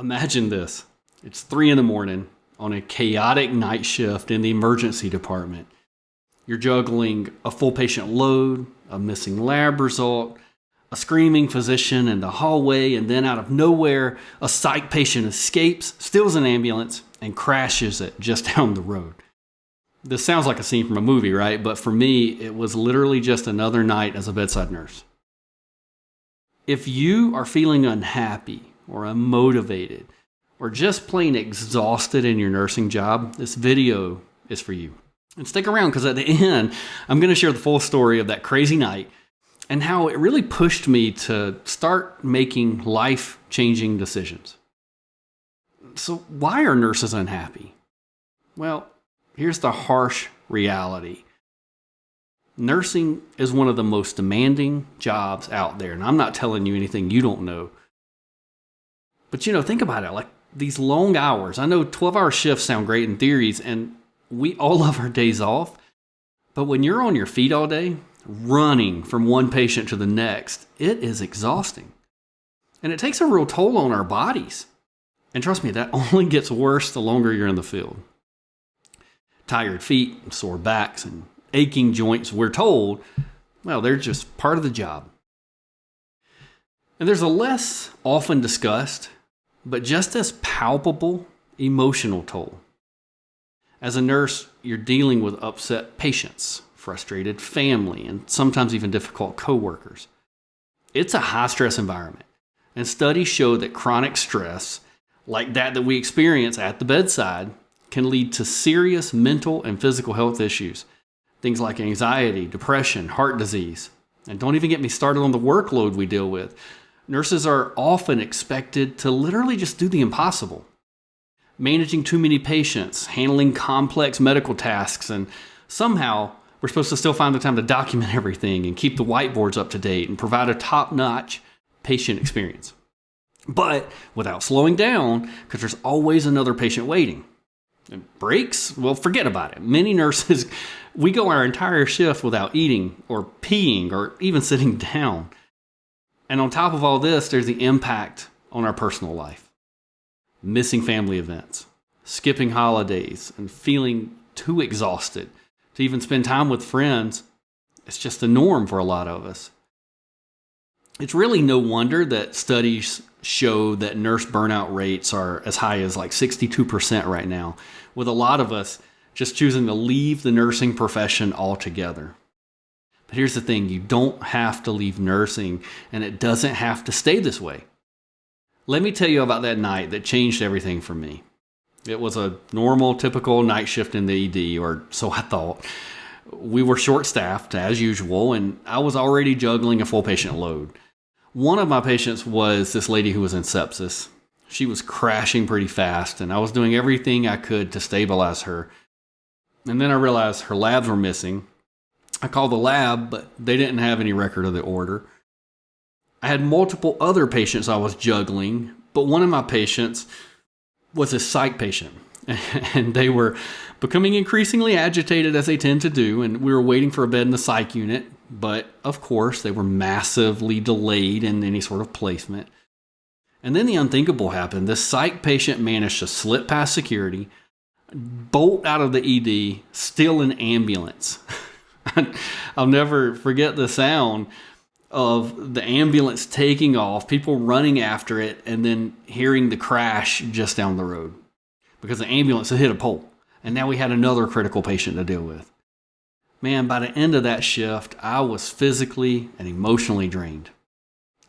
Imagine this. It's 3 a.m. on a chaotic night shift in the emergency department. You're juggling a full patient load, a missing lab result, a screaming physician in the hallway, and then out of nowhere, a psych patient escapes, steals an ambulance, and crashes it just down the road. This sounds like a scene from a movie, right? But for me, it was literally just another night as a bedside nurse. If you are feeling unhappy or unmotivated or just plain exhausted in your nursing job, this video is for you. And stick around, because at the end, I'm going to share the full story of that crazy night and how it really pushed me to start making life-changing decisions. So why are nurses unhappy? Well, here's the harsh reality. Nursing is one of the most demanding jobs out there, and I'm not telling you anything you don't know. But think about it, like these long hours. I know 12-hour shifts sound great in theories, and we all love our days off. But when you're on your feet all day, running from one patient to the next, it is exhausting. And it takes a real toll on our bodies. And trust me, that only gets worse the longer you're in the field. Tired feet, sore backs, and aching joints, we're told, well, they're just part of the job. And there's a less often discussed, but just as palpable emotional toll. As a nurse, you're dealing with upset patients, frustrated family, and sometimes even difficult coworkers. It's a high-stress environment, and studies show that chronic stress, like that we experience at the bedside, can lead to serious mental and physical health issues. Things like anxiety, depression, heart disease. And don't even get me started on the workload we deal with. Nurses are often expected to literally just do the impossible. Managing too many patients, handling complex medical tasks, and somehow we're supposed to still find the time to document everything and keep the whiteboards up to date and provide a top-notch patient experience. But without slowing down, because there's always another patient waiting. And breaks? Well, forget about it. Many nurses, we go our entire shift without eating or peeing or even sitting down. And on top of all this, there's the impact on our personal life. Missing family events, skipping holidays, and feeling too exhausted to even spend time with friends. It's just the norm for a lot of us. It's really no wonder that studies show that nurse burnout rates are as high as like 62% right now, with a lot of us just choosing to leave the nursing profession altogether. But here's the thing, you don't have to leave nursing, and it doesn't have to stay this way. Let me tell you about that night that changed everything for me. It was a normal, typical night shift in the ED, or so I thought. We were short-staffed, as usual, and I was already juggling a full patient load. One of my patients was this lady who was in sepsis. She was crashing pretty fast, and I was doing everything I could to stabilize her. And then I realized her labs were missing. I called the lab, but they didn't have any record of the order. I had multiple other patients I was juggling, but one of my patients was a psych patient. And they were becoming increasingly agitated, as they tend to do, and we were waiting for a bed in the psych unit. But, of course, they were massively delayed in any sort of placement. And then the unthinkable happened. This psych patient managed to slip past security, bolt out of the ED, steal an ambulance. I'll never forget the sound of the ambulance taking off, people running after it, and then hearing the crash just down the road. Because the ambulance had hit a pole. And now we had another critical patient to deal with. Man, by the end of that shift, I was physically and emotionally drained.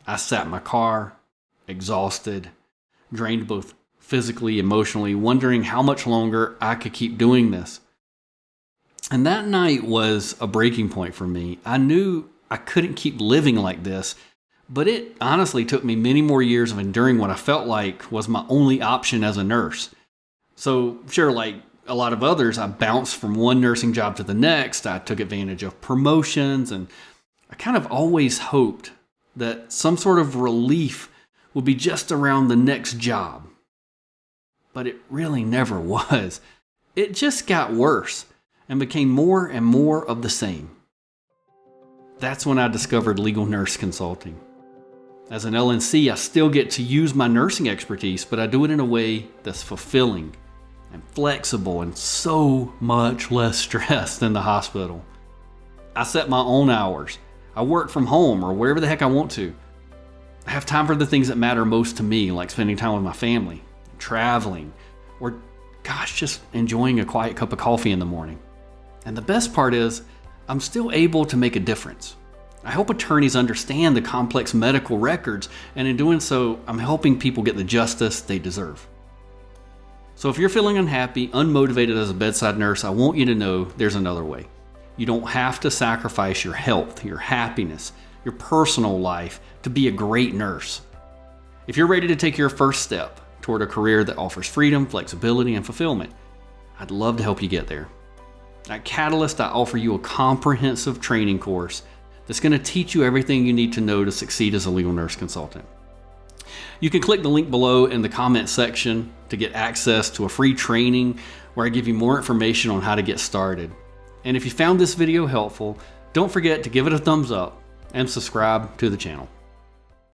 I sat in my car, exhausted, drained both physically, emotionally, wondering how much longer I could keep doing this. And that night was a breaking point for me. I knew I couldn't keep living like this, but it honestly took me many more years of enduring what I felt like was my only option as a nurse. So sure, like a lot of others, I bounced from one nursing job to the next. I took advantage of promotions, and I kind of always hoped that some sort of relief would be just around the next job. But it really never was. It just got worse and became more and more of the same. That's when I discovered legal nurse consulting. As an LNC, I still get to use my nursing expertise, but I do it in a way that's fulfilling and flexible and so much less stress than the hospital. I set my own hours. I work from home or wherever the heck I want to. I have time for the things that matter most to me, like spending time with my family, traveling, or just enjoying a quiet cup of coffee in the morning. And the best part is, I'm still able to make a difference. I help attorneys understand the complex medical records, and in doing so, I'm helping people get the justice they deserve. So if you're feeling unhappy, unmotivated as a bedside nurse, I want you to know there's another way. You don't have to sacrifice your health, your happiness, your personal life to be a great nurse. If you're ready to take your first step toward a career that offers freedom, flexibility, and fulfillment, I'd love to help you get there. At Catalyst, I offer you a comprehensive training course that's going to teach you everything you need to know to succeed as a legal nurse consultant. You can click the link below in the comment section to get access to a free training where I give you more information on how to get started. And if you found this video helpful, don't forget to give it a thumbs up and subscribe to the channel.